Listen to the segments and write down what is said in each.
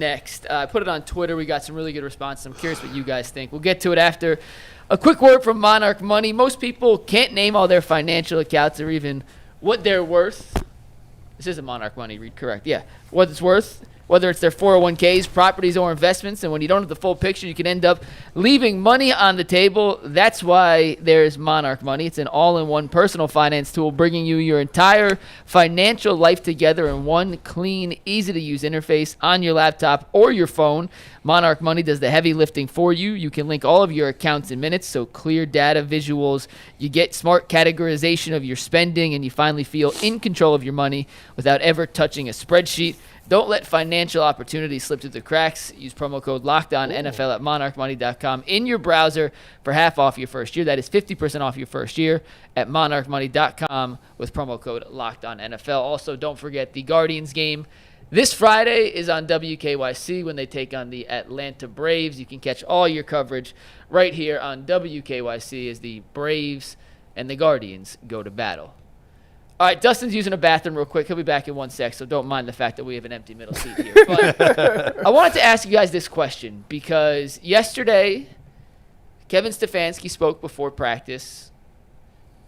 next. I put it on Twitter. We got some really good responses. I'm curious what you guys think. We'll get to it after a quick word from Monarch Money. Most people can't name all their financial accounts or even what they're worth. This isn't Monarch Money, read correct. Yeah, what it's worth, whether it's their 401ks, properties, or investments. And when you don't have the full picture, you can end up leaving money on the table. That's why there's Monarch Money. It's an all-in-one personal finance tool bringing you your entire financial life together in one clean, easy-to-use interface on your laptop or your phone. Monarch Money does the heavy lifting for you. You can link all of your accounts in minutes, so clear data, visuals. You get smart categorization of your spending, and you finally feel in control of your money without ever touching a spreadsheet. Don't let financial opportunities slip through the cracks. Use promo code LOCKEDONNFL at monarchmoney.com in your browser for half off your first year. That is 50% off your first year at monarchmoney.com with promo code LOCKEDONNFL. Also, don't forget the Guardians game this Friday is on WKYC when they take on the Atlanta Braves. You can catch all your coverage right here on WKYC as the Braves and the Guardians go to battle. All right, Dustin's using a bathroom real quick. He'll be back in 1 sec, so don't mind the fact that we have an empty middle seat here. But I wanted to ask you guys this question because yesterday, Kevin Stefanski spoke before practice.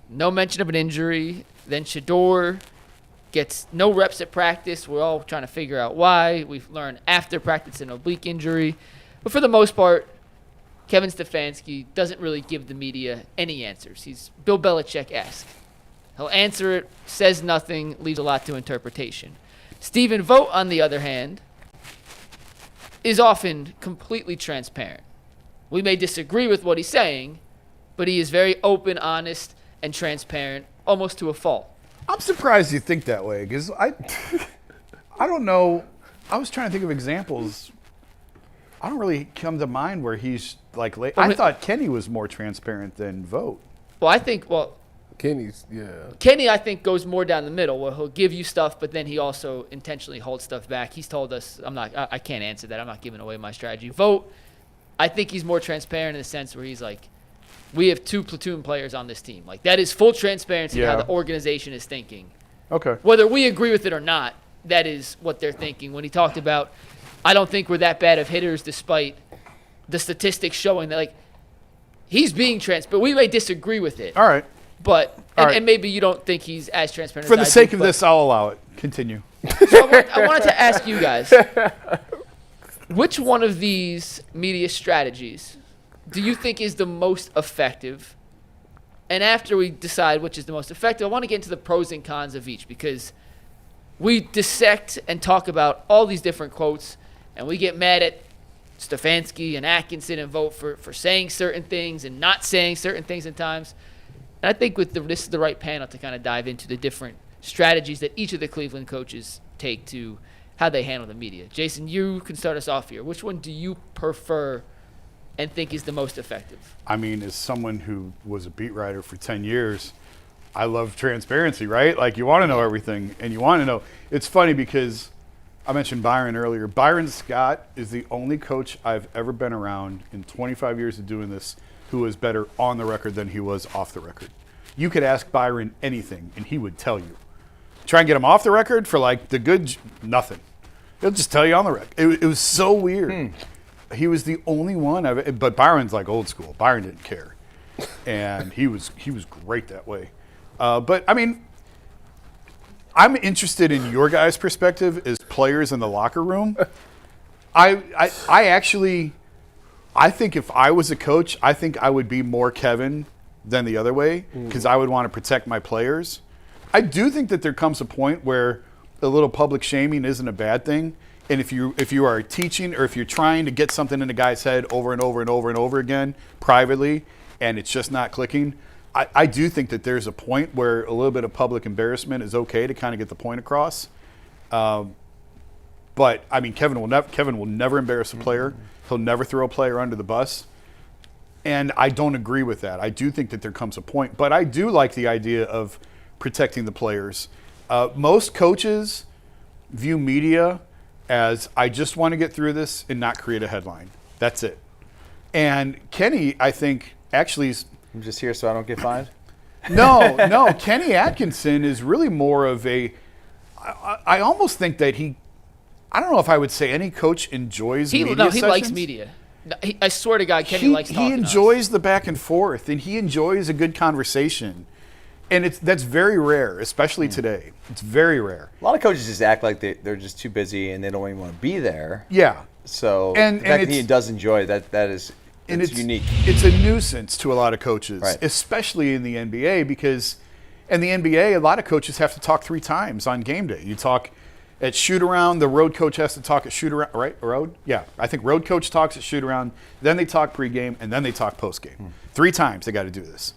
No mention of an injury. Then Shador gets no reps at practice. We're all trying to figure out why. We've learned after practice an oblique injury. But for the most part, Kevin Stefanski doesn't really give the media any answers. He's Bill Belichick-esque. He'll answer it, says nothing, leaves a lot to interpretation. Stephen Vogt, on the other hand, is often completely transparent. We may disagree with what he's saying, but he is very open, honest, and transparent, almost to a fault. I'm surprised you think that way, because I don't know. I was trying to think of examples. I don't really come to mind where he's like. I thought Kenny was more transparent than Vogt. Kenny, I think, goes more down the middle where he'll give you stuff, but then he also intentionally holds stuff back. He's told us, I can't answer that. I'm not giving away my strategy. Vogt, I think he's more transparent in the sense where he's like, we have 2 platoon players on this team. Like, that is full transparency how the organization is thinking. Okay. Whether we agree with it or not, that is what they're thinking. When he talked about, I don't think we're that bad of hitters despite the statistics showing that, like, he's being transparent. We may disagree with it. All right. But and maybe you don't think he's as transparent. For the sake of this, I'll allow it. Continue. So I wanted to ask you guys, which one of these media strategies do you think is the most effective? And after we decide which is the most effective, I want to get into the pros and cons of each because we dissect and talk about all these different quotes, and we get mad at Stefanski and Atkinson and Vogt for saying certain things and not saying certain things at times. And I think this is the right panel to kind of dive into the different strategies that each of the Cleveland coaches take to how they handle the media. Jason, you can start us off here. Which one do you prefer and think is the most effective? I mean, as someone who was a beat writer for 10 years, I love transparency, right? Like, you want to know everything, and you want to know. It's funny because I mentioned Byron earlier. Byron Scott is the only coach I've ever been around in 25 years of doing this who was better on the record than he was off the record. You could ask Byron anything, and he would tell you. Try and get him off the record for, like, the good, nothing. He'll just tell you on the record. It was so weird. He was the only one. But Byron's like old school. Byron didn't care. And he was great that way. But, I mean, I'm interested in your guys' perspective as players in the locker room. I think if I was a coach, I think I would be more Kevin than the other way because I would want to protect my players. I do think that there comes a point where a little public shaming isn't a bad thing. And if you are teaching or if you're trying to get something in a guy's head over and over and over and over again privately and it's just not clicking, I do think that there's a point where a little bit of public embarrassment is okay to kind of get the point across. But, I mean, Kevin will never embarrass a player. He'll never throw a player under the bus. And I don't agree with that. I do think that there comes a point. But I do like the idea of protecting the players. Most coaches view media as, I just want to get through this and not create a headline. That's it. And Kenny, I think, actually is... I'm just here so I don't get fined? No. Kenny Atkinson is really more of a... I almost think that he I don't know if I would say any coach enjoys media he sessions. likes media. No, I swear to God, Kenny likes talking He to us. enjoys the back and forth, and he enjoys a good conversation. And that's very rare, especially today. It's very rare. A lot of coaches just act like they're just too busy and they don't even want to be there. Yeah. So And the fact that it's- he does enjoy that is And it's unique. It's a nuisance to a lot of coaches, Right. especially in the NBA, because in the NBA, a lot of coaches have to talk 3 times on game day. You talk at shoot around, the road coach has to talk at shoot around, right? Road? Yeah. I think road coach talks at shoot around, then they talk pregame, and then they talk postgame. 3 times they got to do this.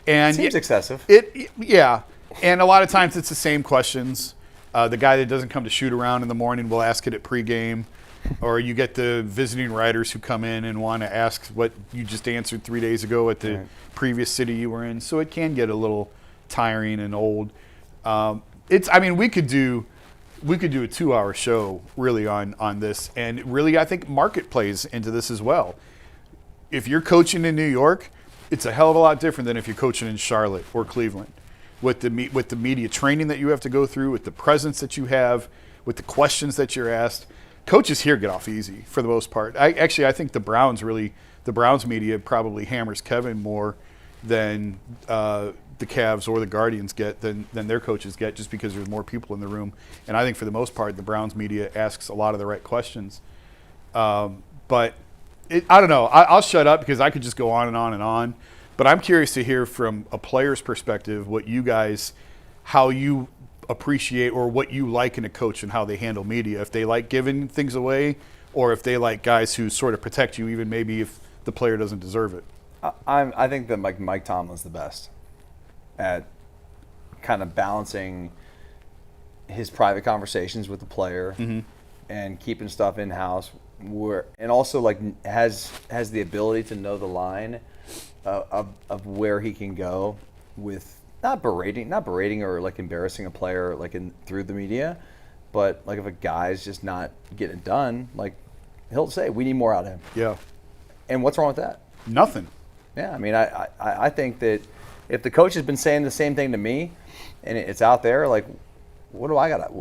And Seems excessive. Yeah. And a lot of times it's the same questions. The guy that doesn't come to shoot around in the morning will ask it at pregame. Or you get the visiting writers who come in and want to ask what you just answered 3 days ago at the previous city you were in. So it can get a little tiring and old. We could do a 2-hour show really on this, and really I think market plays into this as well. If you're coaching in New York, it's a hell of a lot different than if you're coaching in Charlotte or Cleveland. With the media training that you have to go through, with the presence that you have, with the questions that you're asked. Coaches here get off easy for the most part. I think the Browns media probably hammers Kevin more than the Cavs or the Guardians get than their coaches get, just because there's more people in the room. And I think for the most part, the Browns media asks a lot of the right questions. But I don't know. I'll shut up because I could just go on and on and on. But I'm curious to hear from a player's perspective how you appreciate or what you like in a coach and how they handle media. If they like giving things away, or if they like guys who sort of protect you, even maybe if the player doesn't deserve it. I think that Mike Tomlin's the best at kind of balancing his private conversations with the player and keeping stuff in house, and also like has the ability to know the line of where he can go with not berating or like embarrassing a player like through the media, but like if a guy's just not getting it done, like he'll say we need more out of him. Yeah. And what's wrong with that? Nothing. Yeah, I mean, I think that if the coach has been saying the same thing to me, and it's out there, like, what do I got?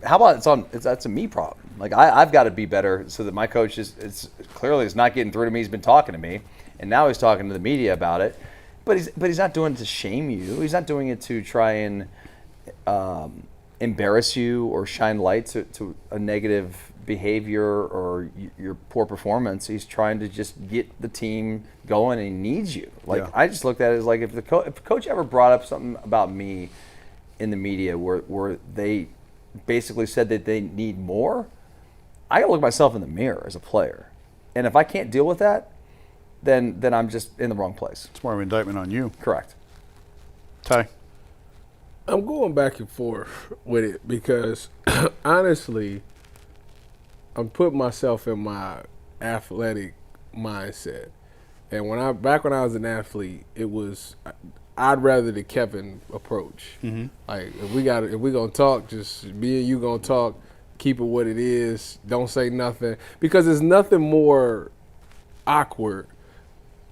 How about that's a me problem? Like I've got to be better so that my coach is not getting through to me. He's been talking to me, and now he's talking to the media about it. But he's not doing it to shame you. He's not doing it to try and embarrass you or shine light to a negative behavior or your poor performance. He's trying to just get the team going, and he needs you. Like I just looked at it as like if the coach ever brought up something about me in the media where they basically said that they need more, I gotta look myself in the mirror as a player, and if I can't deal with that, then I'm just in the wrong place. It's more of an indictment on you. Correct. Ty? I'm going back and forth with it because honestly, I'm putting myself in my athletic mindset. And when I was an athlete, I'd rather the Kevin approach. Mm-hmm. Like if we gonna talk, just me and you gonna talk, keep it what it is, don't say nothing. Because there's nothing more awkward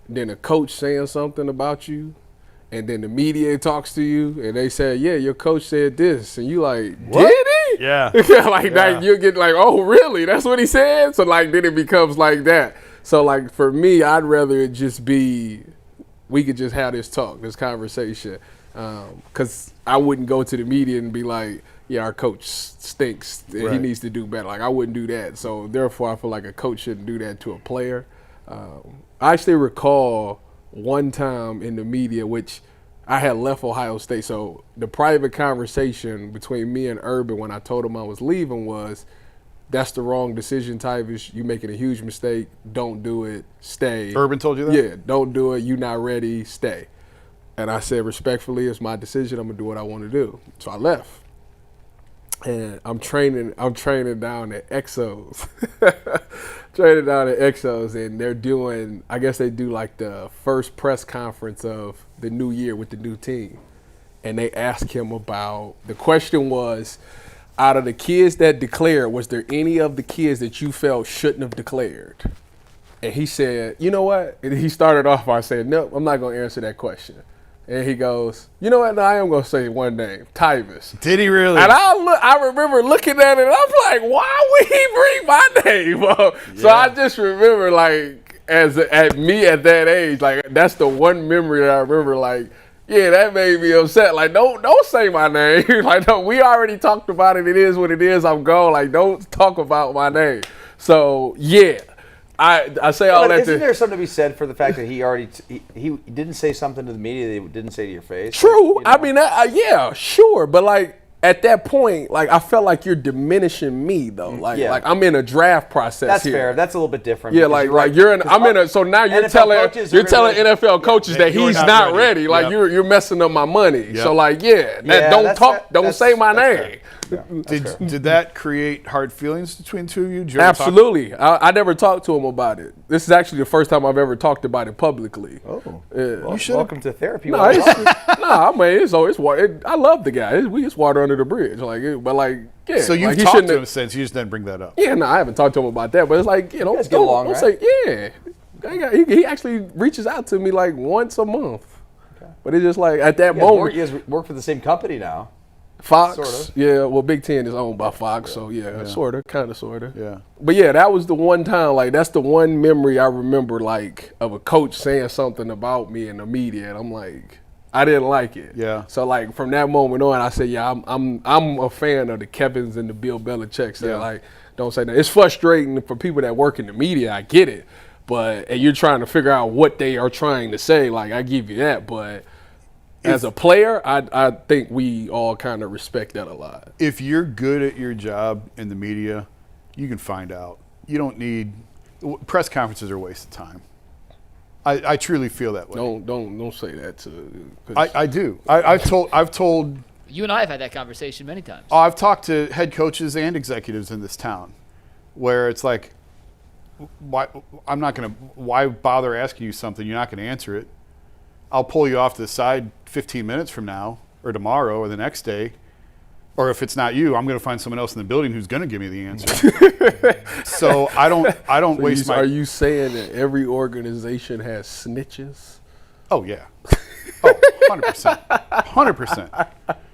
than a coach saying something about you, and then the media talks to you and they say, yeah, your coach said this, and you like, what? Did he? Yeah. Like you get like, oh really? That's what he said? So like then it becomes like that. So like for me, I'd rather it just be, we could just have this talk, this conversation. Because I wouldn't go to the media and be like, yeah, our coach stinks. He needs to do better. Like I wouldn't do that. So therefore I feel like a coach shouldn't do that to a player. I actually recall one time in the media, which I had left Ohio State. So the private conversation between me and Urban when I told him I was leaving was, that's the wrong decision, Tyvish. You making a huge mistake. Don't do it. Stay. Urban told you that? Yeah, don't do it. You not ready. Stay. And I said, respectfully, it's my decision. I'm going to do what I want to do. So I left. And I'm training down at Exos. And they're doing, I guess they do like the first press conference of the new year with the new team. And they asked him about, the question was, out of the kids that declared, was there any of the kids that you felt shouldn't have declared? And he said, you know what? And he started off by saying, no, I'm not going to answer that question. And he goes, you know what? No, I am going to say one name, Tyvus. Did he really? And I remember looking at it, and I'm like, why would he bring my name up? So I just remember, like, at me at that age, like, that's the one memory that I remember, like, yeah, that made me upset. Like, don't say my name. Like, no, we already talked about it. It is what it is. I'm gone. Like, don't talk about my name. So, yeah. I say all that. Isn't there something to be said for the fact that he already he didn't say something to the media that he didn't say to your face? True. Like, you know? I mean, yeah, sure. But like at that point, like I felt like you're diminishing me though. Like I'm in a draft process. That's here. fair. That's a little bit different. Yeah, like you're in. I'm in a. So now you're telling NFL coaches that he's not ready. Like you're messing up my money. So like don't say my name. Yeah, did that create hard feelings between the two of you? Did you Absolutely. I never talked to him about it. This is actually the first time I've ever talked about it publicly. Oh, yeah. Well, welcome to therapy. No, I mean, it's water. I love the guy. It's water under the bridge. So you've talked to him since. You just didn't bring that up. Yeah, no, I haven't talked to him about that. But it's like, you know, don't say, he actually reaches out to me like once a month. Okay. But it's just like at that moment. You guys work for the same company now. Fox, sort of. Yeah. Well, Big Ten is owned by Fox, so sort of, kind of, sort of. Yeah. But yeah, that was the one time, like, that's the one memory I remember, like, of a coach saying something about me in the media, and I'm like, I didn't like it. Yeah. So like from that moment on, I said, yeah, I'm a fan of the Kevins and the Bill Belichicks that like don't say that. It's frustrating for people that work in the media. I get it, and you're trying to figure out what they are trying to say. Like I give you that, but. As a player, I think we all kind of respect that a lot. If you're good at your job in the media, you can find out. You don't need press conferences are a waste of time. I truly feel that way. Don't say that to. I do. I've told. You and I have had that conversation many times. I've talked to head coaches and executives in this town, where it's like, why bother asking you something you're not going to answer it? I'll pull you off to the side 15 minutes from now or tomorrow or the next day. Or if it's not you, I'm going to find someone else in the building who's going to give me the answer. So I don't waste my. Are you saying that every organization has snitches? Oh yeah. Oh, 100%. 100%.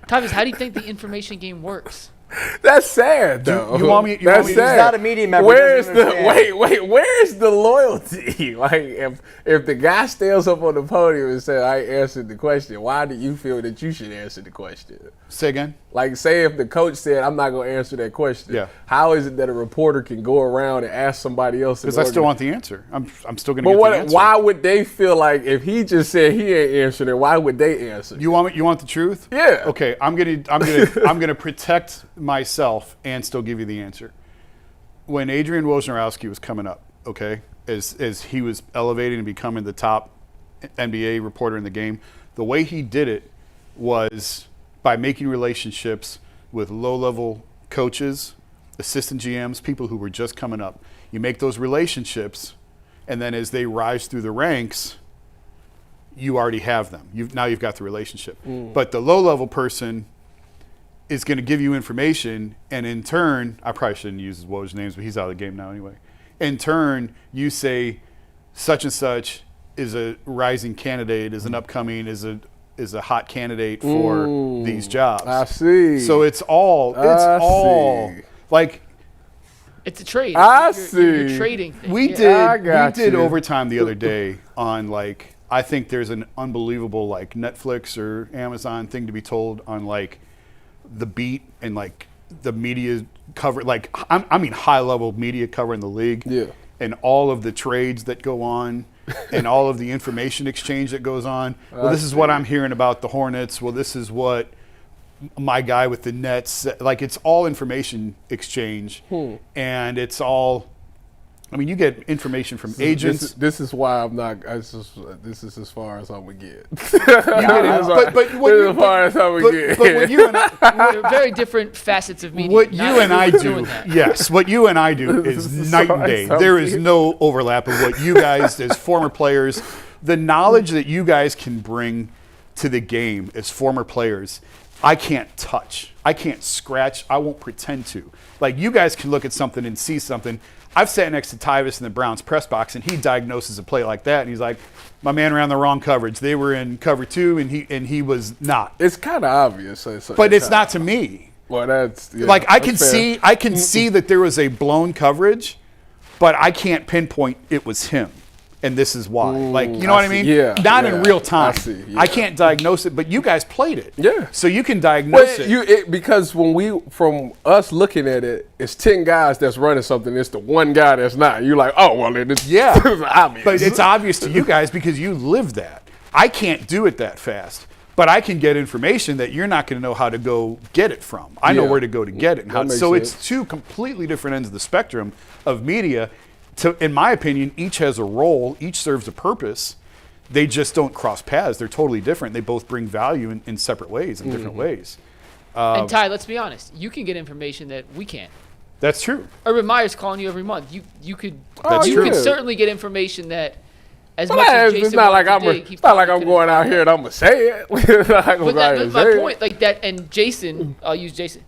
Thomas, how do you think the information game works? That's sad, though. You want me? He's not a media member. Where's the loyalty? Like, if the guy stands up on the podium and says, "I answered the question," why do you feel that you should answer the question? Say again. Like, say if the coach said, "I'm not going to answer that question." Yeah. How is it that a reporter can go around and ask somebody else? Because I still want the answer. I'm still going to get the answer. Why would they feel like if he just said he ain't answering it? Why would they answer? You want the truth? Yeah. Okay. I'm gonna protect myself and still give you the answer. When Adrian Wojnarowski was coming up, okay, as he was elevating and becoming the top NBA reporter in the game, the way he did it was by making relationships with low-level coaches, assistant GMs, people who were just coming up. You make those relationships, and then as they rise through the ranks, you already have them. Now you've got the relationship. But the low-level person is going to give you information, and in turn, I probably shouldn't use Woj's names, but he's out of the game now anyway. In turn, you say such and such is a rising candidate, is an upcoming, is a hot candidate for these jobs. I see. So it's all like it's a trade. See. You're trading things. we did overtime the other day on like I think there's an unbelievable like Netflix or Amazon thing to be told on like the beat and like the media cover, like I mean high level media covering the league, and all of the trades that go on, and all of the information exchange that goes on. Well, this is what I'm hearing about the Hornets. Well, this is what my guy with the Nets. Like it's all information exchange, and it's all. I mean, you get information from agents. This is why I'm not. This is as far as I'm gonna get. But when you and They're very different facets of media. what you and I do, yes, what you and I do is night and day. There is no overlap of what you guys, as former players, the knowledge that you guys can bring to the game as former players. I can't touch. I can't scratch. I won't pretend to. Like you guys can look at something and see something. I've sat next to Tyvis in the Browns press box, and he diagnoses a play like that, and he's like, my man ran the wrong coverage. They were in cover 2, and he was not. It's kind of obvious. But it's not to me. Well, that's like I can see that there was a blown coverage, but I can't pinpoint it was him, and this is why. Like, you know what I mean? Yeah. Not in real time. I can't diagnose it, but you guys played it. Yeah. So you can diagnose it. Because from us looking at it, it's 10 guys that's running something. It's the one guy that's not. You're like, oh, well, it's obvious. But it's obvious to you guys because you live that. I can't do it that fast. But I can get information that you're not going to know how to go get it from. I know where to go to get it. And how, so it's two completely different ends of the spectrum of media. In my opinion, each has a role. Each serves a purpose. They just don't cross paths. They're totally different. They both bring value in separate ways, in different ways. And Ty, let's be honest. You can get information that we can't. That's true. Urban Meyer's calling you every month. You could certainly get information that as much as Jason it's not like I'm going out here and I'm gonna say it. But my point, like that, and Jason, I'll use Jason.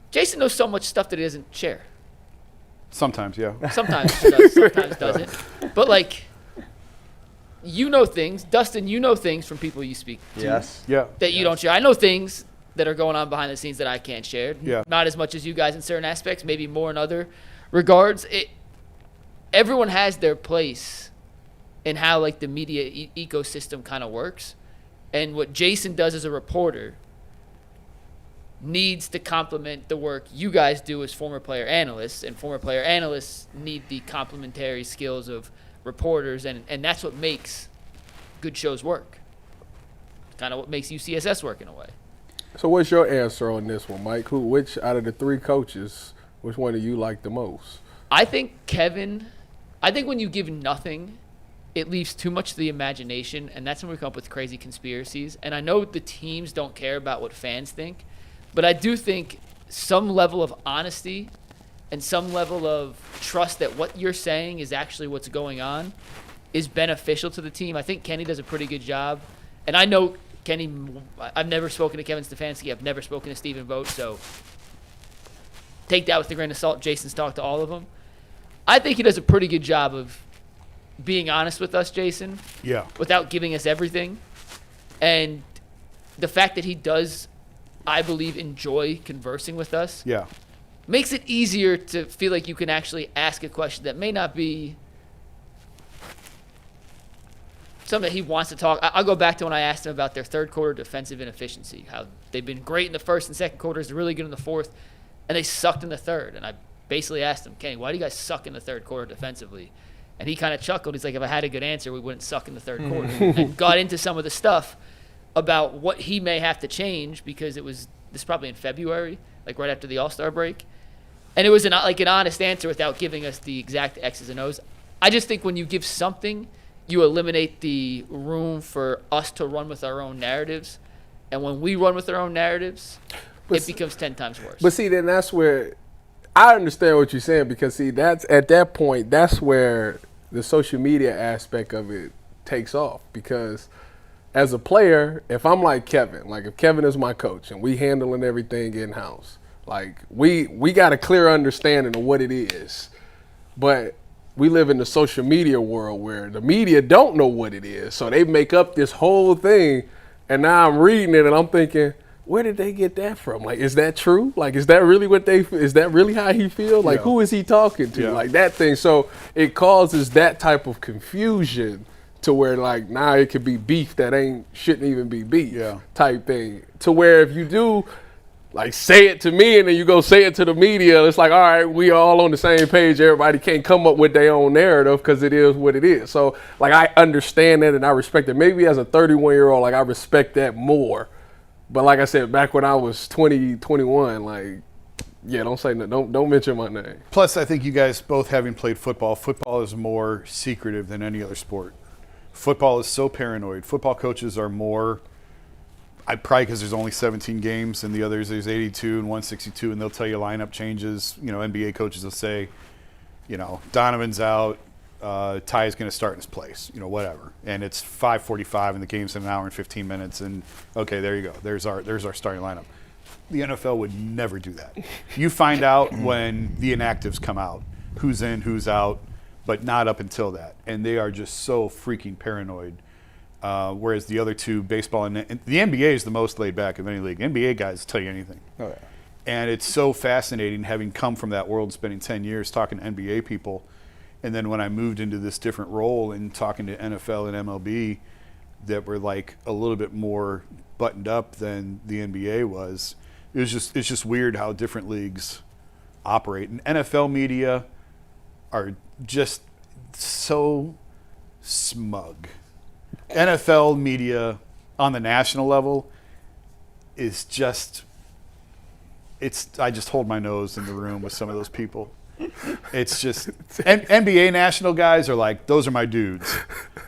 Jason knows so much stuff that he doesn't share. Sometimes, yeah. Sometimes he does, sometimes doesn't. But like, you know things, Dustin. You know things from people you speak to. Yes. Yeah. That you don't share. I know things that are going on behind the scenes that I can't share. Yeah. Not as much as you guys in certain aspects, maybe more in other regards. Everyone has their place in how like the media ecosystem kind of works, and what Jason does as a reporter needs to complement the work you guys do as former player analysts, and former player analysts need the complementary skills of reporters, and that's what makes good shows work. Kind of what makes UCSS work in a way. So what's your answer on this one, Mike? Which out of the 3 coaches, which one do you like the most? I think Kevin. I think when you give nothing, it leaves too much to the imagination, and that's when we come up with crazy conspiracies. And I know the teams don't care about what fans think, but I do think some level of honesty and some level of trust that what you're saying is actually what's going on is beneficial to the team. I think Kenny does a pretty good job. And I know Kenny, I've never spoken to Kevin Stefanski. I've never spoken to Stephen Vogt, so take that with a grain of salt. Jason's talked to all of them. I think he does a pretty good job of being honest with us, Jason. Yeah. Without giving us everything. And the fact that he does, I believe, enjoy conversing with us. Yeah. Makes it easier to feel like you can actually ask a question that may not be something that he wants to talk. I'll go back to when I asked him about their third quarter defensive inefficiency, how they've been great in the first and second quarters, they're really good in the fourth, and they sucked in the third. And I basically asked him, Kenny, why do you guys suck in the third quarter defensively? And he kind of chuckled. He's like, if I had a good answer, we wouldn't suck in the third quarter. And got into some of the stuff about what he may have to change, because this is probably in February, like right after the All-Star break. And it was an honest answer without giving us the exact X's and O's. I just think when you give something, you eliminate the room for us to run with our own narratives. And when we run with our own narratives, it becomes 10 times worse. But see, then that's where I understand what you're saying, because see, that's at that point, that's where the social media aspect of it takes off. Because as a player, if I'm like Kevin, like if Kevin is my coach and we handling everything in-house, like we got a clear understanding of what it is. But we live in the social media world where the media don't know what it is. So they make up this whole thing, and now I'm reading it and I'm thinking, where did they get that from? Like, is that true? Like, is that really is that really how he feels? Like, who is he talking to? Yeah. Like that thing. So it causes that type of confusion to where like now it could be beef that shouldn't even be beef type thing. To where if you do like say it to me and then you go say it to the media, it's like, all right, we all on the same page. Everybody can't come up with their own narrative because it is what it is. So like I understand that and I respect it. Maybe as a 31-year-old, like I respect that more. But like I said, back when I was 20, 21, like, yeah, don't say no, don't mention my name. Plus, I think you guys both having played football is more secretive than any other sport. Football is so paranoid. Football coaches are more, probably because there's only 17 games and the others there's 82 and 162, and they'll tell you lineup changes. You know, NBA coaches will say, you know, Donovan's out, Ty is going to start in his place, you know, whatever. And it's 5:45 and the game's in an hour and 15 minutes, and okay, there you go. There's our starting lineup. The NFL would never do that. You find out when the inactives come out. who's in, who's out, but not up until that. And they are just so freaking paranoid. Whereas the other two, baseball and the NBA is the most laid back of any league. NBA guys tell you anything. Oh, yeah. And it's so fascinating having come from that world, spending 10 years talking to NBA people. And then when I moved into this different role and talking to NFL and MLB that were like a little bit more buttoned up than the NBA was, it's just weird how different leagues operate. And NFL media are just so smug. NFL media on the national level is just, I just hold my nose in the room with some of those people. It's just, NBA national guys are like, those are my dudes.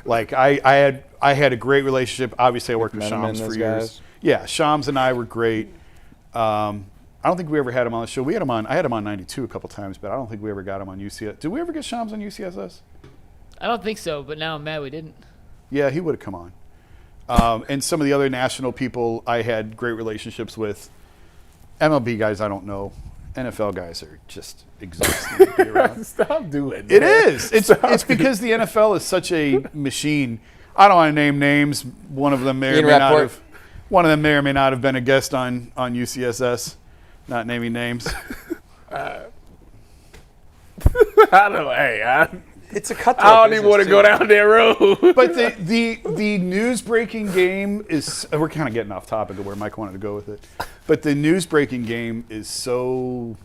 Like I had a great relationship. Obviously I worked with Shams for years. Guys. Yeah, Shams and I were great. I don't think we ever had him on the show. I had him on 92 a couple times, but I don't think we ever got him on UCS. Did we ever get Shams on UCSS? I don't think so, but now I'm mad we didn't. Yeah, he would have come on. And some of the other national people I had great relationships with. MLB guys, I don't know. NFL guys are just exhausting to be around. Stop doing that. It is. It's because the NFL is such a machine. I don't want to name names. One of them may or may not have been a guest on UCSS. Not naming names. I don't. It's a cutthroat. I don't even want to go down that road. But the news breaking game is, we're kind of getting off topic of where Mike wanted to go with it. But the news breaking game is so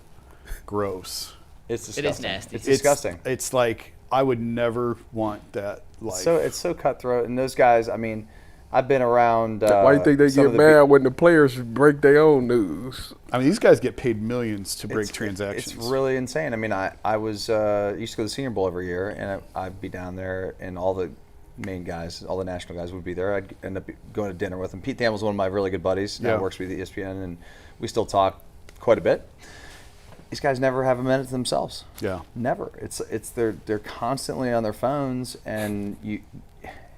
gross. It's disgusting. It is nasty. It's disgusting. It's like, I would never want that life. It's so cutthroat. And those guys, I mean, I've been around. Why do you think they get mad when the players break their own news? I mean, these guys get paid millions to break transactions. It's really insane. I mean, I was used to go to the Senior Bowl every year, and I'd be down there, and all the main guys, all the national guys would be there. I'd end up going to dinner with them. Pete Thamel's one of my really good buddies. Now works with ESPN, and we still talk quite a bit. These guys never have a minute to themselves. Yeah. Never. They're constantly on their phones, and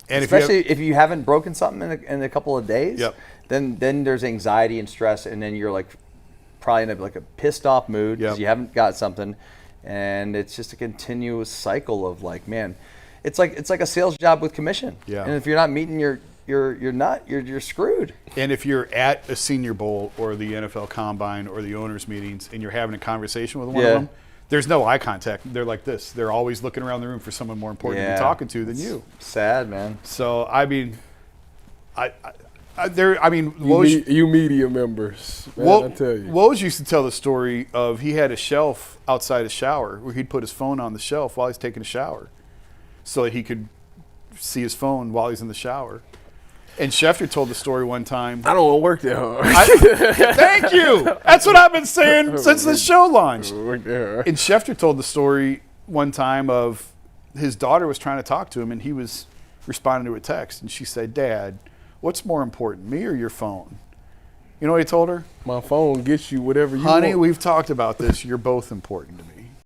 And especially if you haven't broken something in a couple of days, Yep. then there's anxiety and stress, and then you're like probably in a pissed off mood because you haven't got something, and it's just a continuous cycle of like, man, it's like a sales job with commission. Yeah. And if you're not meeting you're screwed. And if you're at a Senior Bowl or the NFL Combine or the owners' meetings and you're having a conversation with one of them, there's no eye contact. They're like this. They're always looking around the room for someone more important to be talking to than you. Sad, man. So I mean, You media members, man, I tell you. Woj used to tell the story of he had a shelf outside his shower where he'd put his phone on the shelf while he's taking a shower, so that he could see his phone while he's in the shower. And Schefter told the story one time. I don't want to work that hard. Thank you. That's what I've been saying since the show launched. Work that hard. And Schefter told the story one time of his daughter was trying to talk to him, and he was responding to a text. And she said, "Dad, what's more important, me or your phone?" You know what he told her? My phone gets you whatever you Honey, want. we've talked about this. You're both important to me.